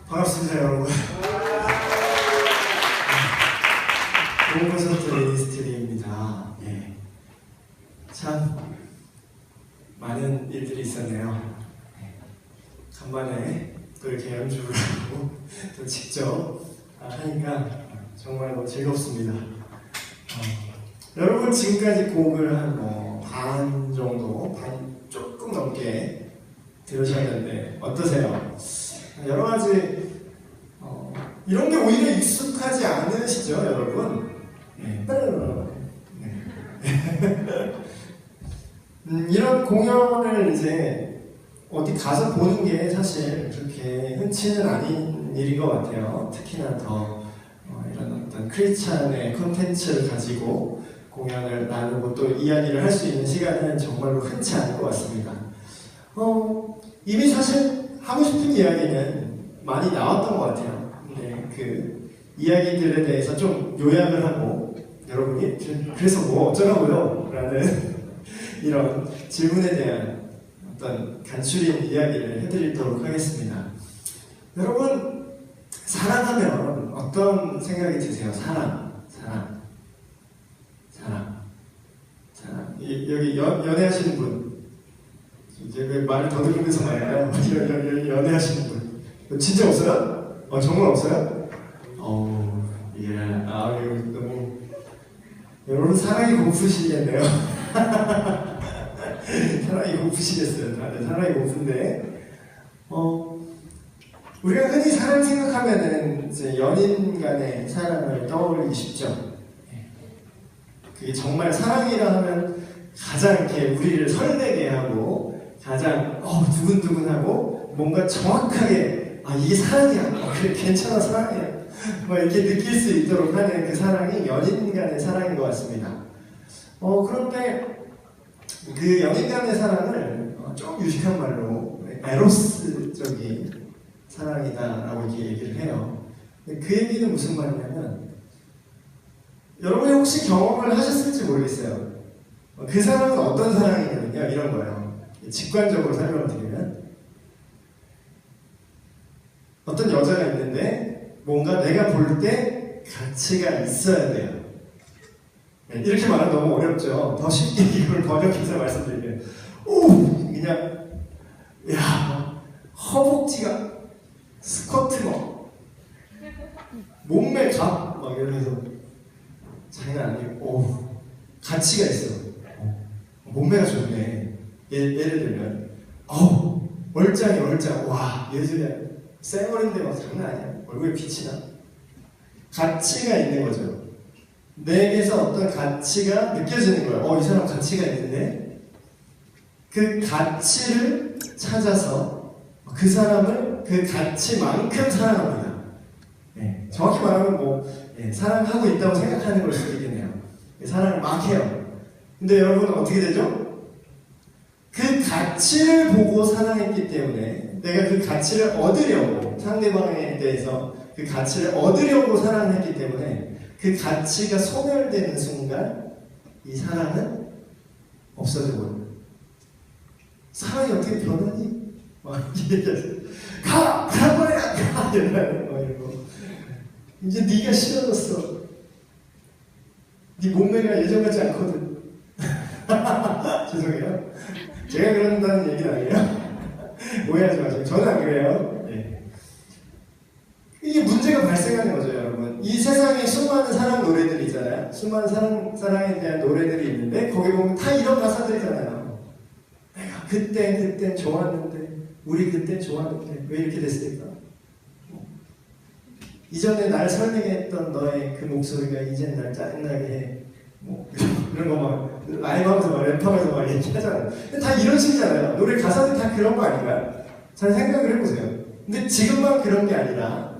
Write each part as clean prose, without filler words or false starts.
반갑습니다, 여러분. 좋은 콘서트 레이스트리입니다. 예. 참 많은 일들이 있었네요. 간만에 또 이렇게 연주를 하고 또 직접 하니까 정말 즐겁습니다. 여러분 지금까지 곡을 한 반 정도, 조금 넘게 들으셨는데 어떠세요? 여러 가지 이런 게 오히려 익숙하지 않으시죠, 여러분? 네. 이런 공연을 이제 어디 가서 보는 게 사실 그렇게 흔치는 않은 일인 것 같아요. 특히나 더 이런 어떤 크리스찬의 콘텐츠를 가지고 공연을 나누고 또 이야기를 할 수 있는 시간은 정말로 흔치 않은 것 같습니다. 이미 사실 하고 싶은 이야기는 많이 나왔던 것 같아요. 근데 그 이야기들에 대해서 좀 요약을 하고 여러분이 그래서 뭐 어쩌라고요? 라는 이런 질문에 대한 어떤 간추린 이야기를 해드리도록 하겠습니다. 여러분, 사랑하면 어떤 생각이 드세요? 사랑. 여기 연애하시는 분, 이제 왜 말을 더듬으면서 말해요? 연애하시는 분 진짜 없어요? 정말 없어요? 예. 너무 여러분 사랑이 고프시겠네요. 사랑이 고프시겠어요. 다들 사랑이 고픈데 우리가 흔히 사랑 생각하면은 이제 연인 간의 사랑을 떠올리기 쉽죠. 그게 정말 사랑이라 하면 가장 이렇게 우리를 설레게 하고 가장 두근두근하고 뭔가 정확하게 이게 사랑이야, 그래 괜찮아 사랑이야 이렇게 느낄 수 있도록 하는 그 사랑이 연인 간의 사랑인 것 같습니다. 그런데 그 연인 간의 사랑을 좀 유식한 말로 에로스적인 사랑이다라고 이렇게 얘기를 해요. 그 얘기는 무슨 말이냐면 여러분이 혹시 경험을 하셨을지 모르겠어요. 그 사랑은 어떤 사랑이냐면요, 이런 거예요. 직관적으로 설명을 드리면 어떤 여자가 있는데 뭔가 내가 볼 때 가치가 있어야 돼요. 이렇게 말하면 너무 어렵죠. 더 쉽게 이걸 번역해서 말씀드리면 그냥 허벅지가 스쿼트 몸매 갑 이러면서 장난 아니고 가치가 있어. 몸매가 좋네. 예를 들면 얼짱이 와 예술이야. 쌩얼인데 막 장난 아니야. 얼굴에 빛이 나. 가치가 있는 거죠. 내게서 어떤 가치가 느껴지는 거예요. 이 사람 가치가 있는데 그 가치를 찾아서 그 사람을 그 가치만큼 사랑합니다. 정확히 말하면 사랑하고 있다고 생각하는 걸 수도 있겠네요. 사랑을 막 해요. 근데 여러분 어떻게 되죠? 그 가치를 보고 사랑했기 때문에 내가 그 가치를 얻으려고 상대방에 대해서 그 가치를 얻으려고 사랑을 했기 때문에 그 가치가 소멸되는 순간 이 사랑은 없어져 버려요. 사랑이 어떻게 변하니? 가버려! 이러고 이제 네가 싫어졌어. 네 몸매가 예전 같지 않거든. 죄송해요. 제가 그런다는 얘기는 아니에요. 오해하지 마세요. 저는 안 그래요. 이게 문제가 발생하는 거죠, 여러분. 이 세상에 수많은 사랑 노래들이 있잖아요. 수많은 사랑에 대한 노래들이 있는데 거기 보면 다 이런 가사들이잖아요. 내가 그때 좋았는데 우리 그때 좋았는데 왜 이렇게 됐을까? 이전에 날 설레게 했던 너의 그 목소리가 이젠 날 짜증나게 해. 이런 거 막 라이브 하면서 랩하면서 막 얘기하잖아요. 다 이런 식이잖아요. 노래 가사들 다 그런 거 아닌가요? 잘 생각을 해보세요. 근데 지금만 그런 게 아니라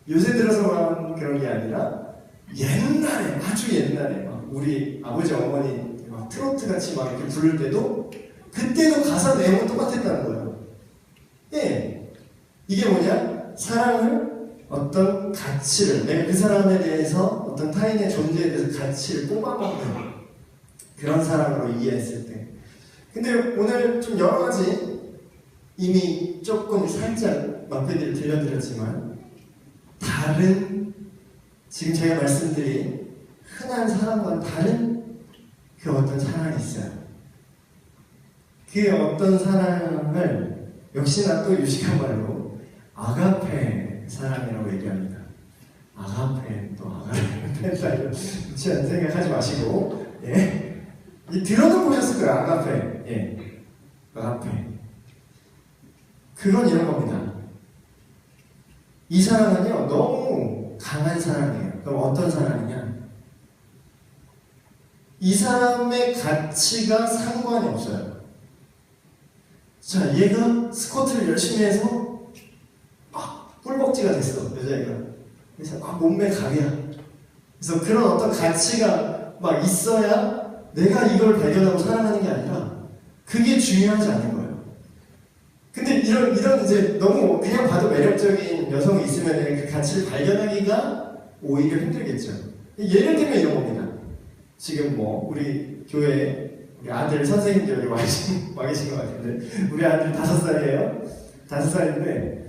요새 들어서만 그런 게 아니라 옛날에, 아주 옛날에 우리 아버지 어머니 트로트 같이 막 이렇게 부를 때도 그때도 가사 내용은 똑같았다는 거예요. 이게 뭐냐? 사랑을 어떤 가치를, 내가 그 사람에 대해서 어떤 타인의 존재에 대해서 가치를 뽑아먹는 그런 사랑으로 이해했을 때. 근데 오늘 좀 여러 가지 이미 조금 살짝 맛배기를 들려드렸지만 다른 지금 제가 말씀드린 흔한 사랑과는 다른 그 어떤 사랑이 있어요. 그 어떤 사랑을 역시나 또 유식한 말로 아가페 사랑이라고 얘기합니다. 아가페 또 아가페 유치한 생각하지 마시고 예. 들어는 보셨을 거예요. 아가페 예. 아가페 그건 이런 겁니다. 이 사랑은요 너무 강한 사랑이에요. 그럼 어떤 사랑이냐? 이 사람의 가치가 상관이 없어요. 자, 얘가 스쿼트를 열심히 해서 꿀벅지가 됐어, 여자애가. 그래서 몸매 각이야. 그래서 그런 어떤 가치가 막 있어야 내가 이걸 발견하고 사랑하는 게 아니라 그게 중요하지 않은 거예요. 근데 이런 이제 너무 그냥 봐도 매력적인 여성이 있으면 그 가치를 발견하기가 오히려 힘들겠죠. 예를 들면 이런 겁니다. 지금 뭐 우리 교회 우리 아들 선생님들 여기 와 계신 것 같은데 우리 아들 5살이에요. 5살인데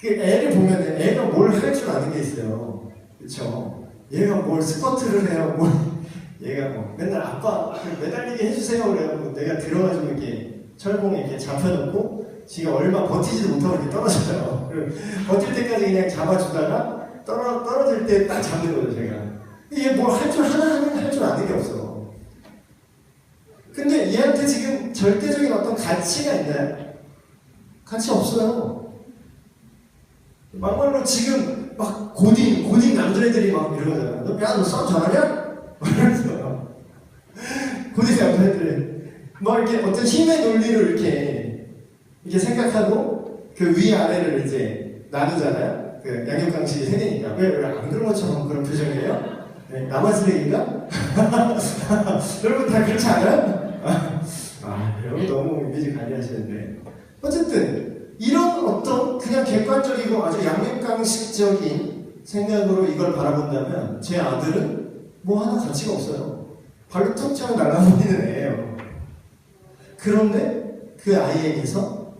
그 애를 보면 애가 뭘 할 줄 아는 게 있어요. 그렇죠? 얘가 뭘 스쿼트를 해요. 뭘 얘가 뭐 맨날 아빠 매달리게 해주세요 그래요. 내가 들어가지고 이렇게 철봉에 이렇게 잡혀놓고 지가 얼마 버티지도 못하고 이렇게 떨어져요. 버틸 때까지 그냥 잡아주다가 떨어질 때 딱 잡는 거죠 제가. 얘 뭘 할 줄 하나하나 할 줄 아는 게 없어. 근데 얘한테 지금 절대적인 어떤 가치가 있나요? 가치 없어요. 막말로 지금 막 고딩 남자애들이 막 이러잖아요. 야, 너 싸움 잘하냐? 이러면서 고딩 남자애들이 막 이렇게 어떤 힘의 논리를 이렇게 생각하고 그 위아래를 이제 나누잖아요. 그 양육강식이 생기니까 왜 안 그런 것처럼 그런 표정이에요? 네, 나만 쓰레기인가? 여러분 다 그렇지 않아요? 여러분 너무 이미지 관리하시는데 어쨌든 이런 어떤 그냥 객관적이고 아주 양육강식적인 생각으로 이걸 바라본다면 제 아들은 뭐 하나 가치가 없어요. 발로 툭 차고 날아버리는 애예요. 그런데 그 아이에게서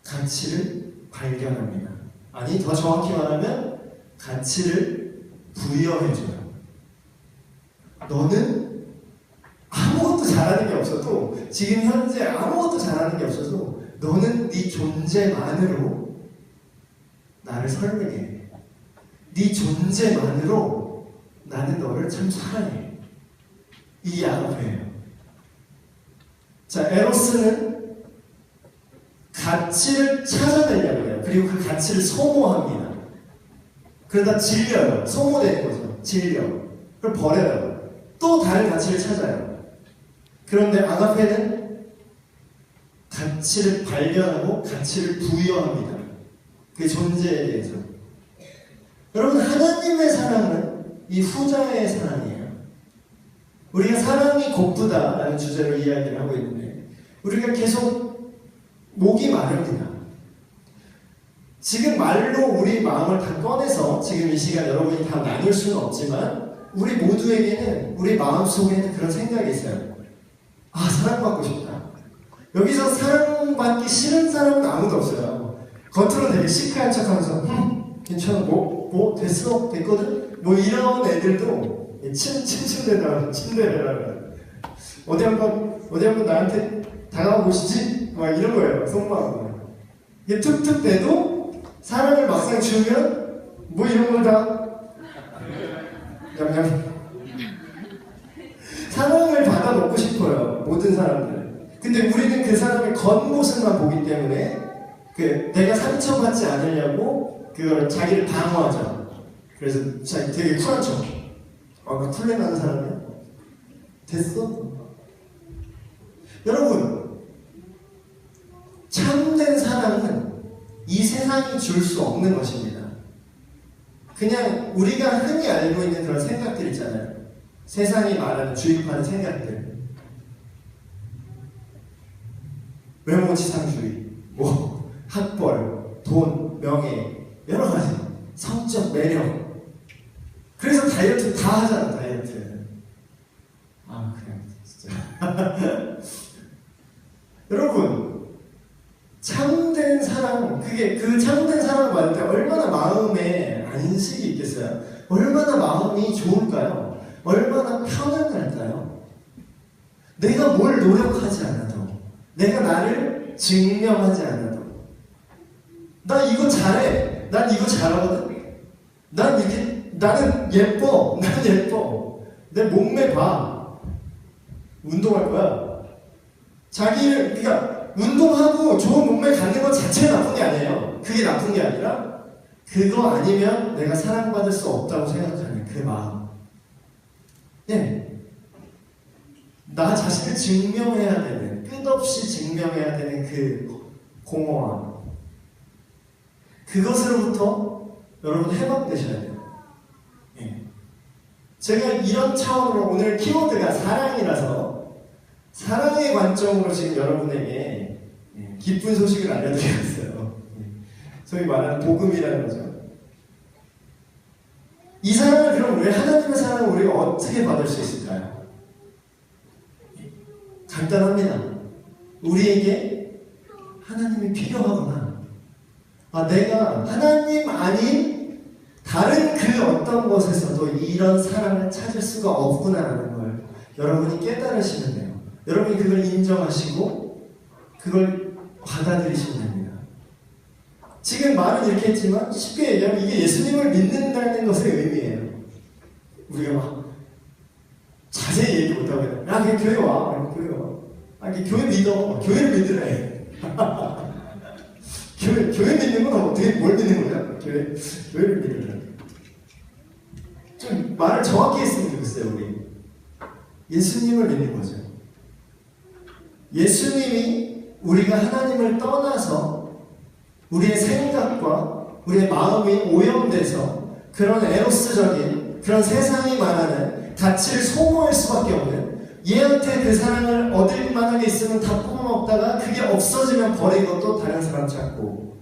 가치를 발견합니다. 아니 더 정확히 말하면 가치를 부여해줘요. 너는 아무것도 잘하는 게 없어도 지금 현재 아무것도 잘하는 게 없어도 너는 네 존재만으로 나를 설레게 해. 네 존재만으로 나는 너를 참 사랑해. 이 아가페예요. 자, 에로스는 가치를 찾아내려고 해요. 그리고 그 가치를 소모합니다. 그러다 질려요. 소모되는 거죠. 질려. 그걸 버려요. 또 다른 가치를 찾아요. 그런데 아가페는 가치를 발견하고 가치를 부여합니다. 그 존재에 대해서. 여러분, 하나님의 사랑은 이 후자의 사랑이에요. 우리가 사랑이 고프다라는 주제로 이야기를 하고 있는데 우리가 계속 목이 마릅니다. 지금 말로 우리 마음을 다 꺼내서 지금 이 시간 여러분이 다 나눌 수는 없지만 우리 모두에게는 우리 마음속에는 그런 생각이 있어요. 사랑받고 싶다. 여기서 사랑받기 싫은 사람은 아무도 없어요. 겉으로 되게 시크한 척하면서 괜찮아 뭐 됐어 됐거든 뭐 이런 애들도 침대라고 어디 한번 나한테 다가와 보시지 막 이런 거예요. 속마음으로 이게 툭툭 대도 사랑을 막상 주면 뭐 이런 걸 다 냠냠 사랑을 받아 먹고 싶어요. 모든 사람들. 근데 우리는 그 사람의 겉모습만 보기 때문에 내가 상처받지 않으려고 그걸 자기를 방어하죠. 그래서 되게 쿨한 척. 그 쿨레나는 사람이야? 됐어? 여러분, 참된 사랑은 이 세상이 줄 수 없는 것입니다. 그냥 우리가 흔히 알고 있는 그런 생각들 있잖아요. 세상이 말하는 주입하는 생각들. 외모지상주의, 뭐 학벌, 돈, 명예, 여러 가지 성적 매력. 그래서 다이어트 다 하잖아. 다이어트. 그냥 진짜. 여러분, 참 그게 그 참된 사랑을 받을 때 얼마나 마음에 안식이 있겠어요? 얼마나 마음이 좋을까요? 얼마나 편안할까요? 내가 뭘 노력하지 않아도, 내가 나를 증명하지 않아도, 나 이거 잘해, 난 이거 잘하거든, 난 이렇게, 나는 예뻐, 난 예뻐, 내 몸매 봐, 운동할 거야. 자기를, 그러니까 운동하고 좋은 몸매 갖는 것 자체가 나쁜 게 아니에요. 그게 나쁜 게 아니라 그거 아니면 내가 사랑받을 수 없다고 생각하는 그 마음. 네. 나 자신을 증명해야 되는, 끝없이 증명해야 되는 그 공허함. 그것으로부터 여러분 해방되셔야 돼요. 네. 제가 이런 차원으로 오늘 키워드가 사랑이라서 사랑의 관점으로 지금 여러분에게 기쁜 소식을 알려드리겠어요. 소위 말하는 복음이라는 거죠. 이 사랑을 그럼 왜 하나님의 사랑을 우리가 어떻게 받을 수 있을까요? 간단합니다. 우리에게 하나님이 필요하구나. 내가 하나님 아닌 다른 그 어떤 것에서도 이런 사랑을 찾을 수가 없구나라는 걸 여러분이 깨달으시면 돼요. 여러분이 그걸 인정하시고 그걸 받아들이시면 됩니다. 지금 말은 이렇게 했지만 쉽게 얘기하면 이게 예수님을 믿는다는 것의 의미예요. 우리가 막 자세히 얘기 못하고 야 그냥 교회 와. 교회 와. 교회 믿어. 교회를 믿으래. 교회 믿는 건 어떻게 뭘 믿는 거야? 교회를 믿으래. 좀 말을 정확히 했으면 좋겠어요. 우리 예수님을 믿는 거죠. 예수님이 우리가 하나님을 떠나서 우리의 생각과 우리의 마음이 오염돼서 그런 에로스적인 그런 세상이 말하는 가치를 소모할 수밖에 없는, 얘한테 그 사랑을 얻을 만하게 있으면 다 뿜어먹다가 그게 없어지면 버리고 또 다른 사람 찾고,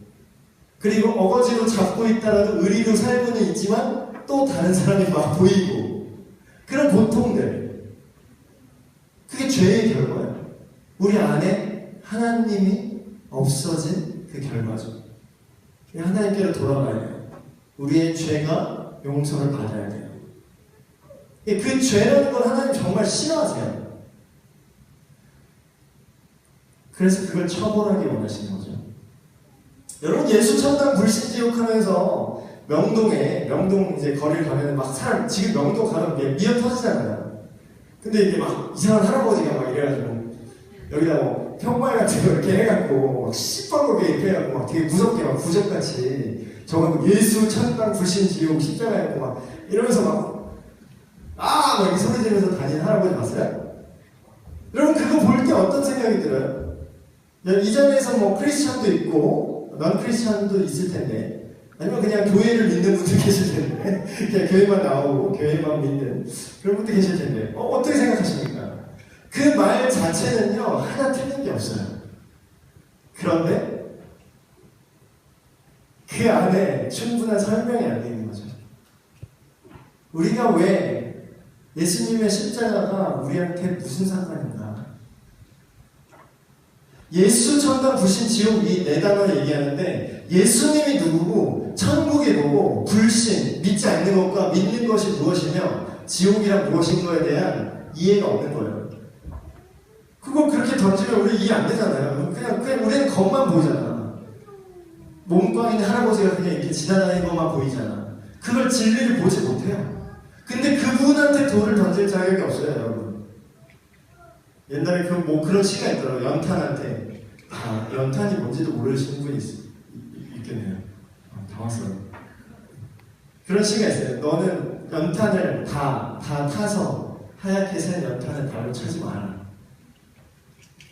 그리고 어거지로 잡고 있다라도 의리로 살고는 있지만 또 다른 사람이 막 보이고, 그런 고통들, 그게 죄의 결과예요. 우리 안에 하나님이 없어진 그 결과죠. 하나님께로 돌아가야 돼요. 우리의 죄가 용서를 받아야 돼요. 그 죄라는 걸 하나님 정말 싫어하세요. 그래서 그걸 처벌하기 원하시는 거죠. 여러분 예수 천당 불신지옥 하면서 명동 이제 거리를 가면 막 사람, 지금 명동 가면 미어 터지잖아요. 근데 이게 막 이상한 할아버지가 막 이래가지고 여기다 뭐 평말 같은 거 이렇게 해갖고 막 시뻘겋게 이렇게 해갖고 막 되게 무섭게 막 구적같이 저거 예수 천당 불신지옥 십자가 해갖고 막 이러면서 막 막 이렇게 소리 지르면서 다니는 할아버지 봤어요? 여러분 그거 볼 때 어떤 생각이 들어요? 이 자리에서 뭐 크리스찬도 있고 넌 크리스찬도 있을 텐데, 아니면 그냥 교회를 믿는 분들 계실 텐데 그냥 교회만 나오고 교회만 믿는 그런 분들 계실 텐데 어떻게 생각하십니까? 그 말 자체는요 하나 틀린 게 없어요. 그런데 그 안에 충분한 설명이 안 되는 거죠. 우리가 왜 예수님의 십자가가 우리한테 무슨 상관인가? 예수 천당 불신 지옥 이 네 단어를 얘기하는데, 예수님이 누구고 천국이 뭐고 불신 믿지 않는 것과 믿는 것이 무엇이며 지옥이란 무엇인가에 대한 이해가 없는 거예요. 그거 그렇게 던지면 우리 이해 안 되잖아요. 그냥 우리는 겉만 보이잖아. 몸꽝 있는 할아버지가 그냥 이렇게 지나다니는 것만 보이잖아. 그걸 진리를 보지 못해요. 근데 그분한테 돌을 던질 자격이 없어요, 여러분. 옛날에 그런 시가 있더라고요. 연탄한테. 연탄이 뭔지도 모르시는 분이 있겠네요. 당황스러워. 그런 시가 있어요. 너는 연탄을 다 타서 하얗게 샌 연탄을 발로 차지 마라.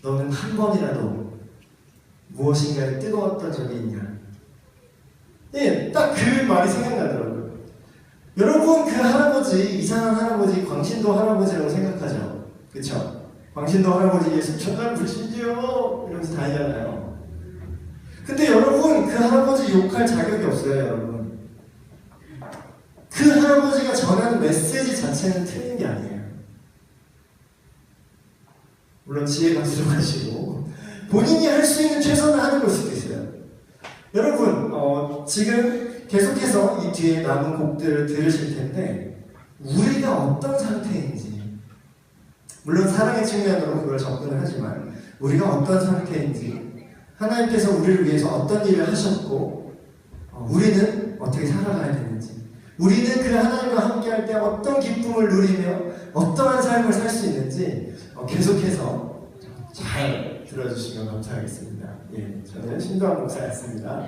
너는 한 번이라도 무엇인가에 뜨거웠던 적이 있냐? 예, 딱 그 말이 생각나더라고요. 여러분 그 할아버지, 이상한 할아버지, 광신도 할아버지라고 생각하죠? 그쵸? 광신도 할아버지 예수 천당 불신지요 이러면서 다니잖아요. 근데 여러분 그 할아버지 욕할 자격이 없어요. 여러분 그 할아버지가 전하는 메시지 자체는 틀린 게 아니에요. 물론 지혜가 부족하시고 본인이 할 수 있는 최선을 하는 걸 수도 있어요. 여러분, 지금 계속해서 이 뒤에 남은 곡들을 들으실 텐데 우리가 어떤 상태인지, 물론 사랑의 측면으로 그걸 접근을 하지만 우리가 어떤 상태인지, 하나님께서 우리를 위해서 어떤 일을 하셨고 우리는 어떻게 살아가야 되는지, 우리는 그 하나님과 함께할 때 어떤 기쁨을 누리며 어떠한 삶을 살 수 있는지 계속해서 잘 들어주시면 감사하겠습니다. 예, 저는 신도환 목사였습니다.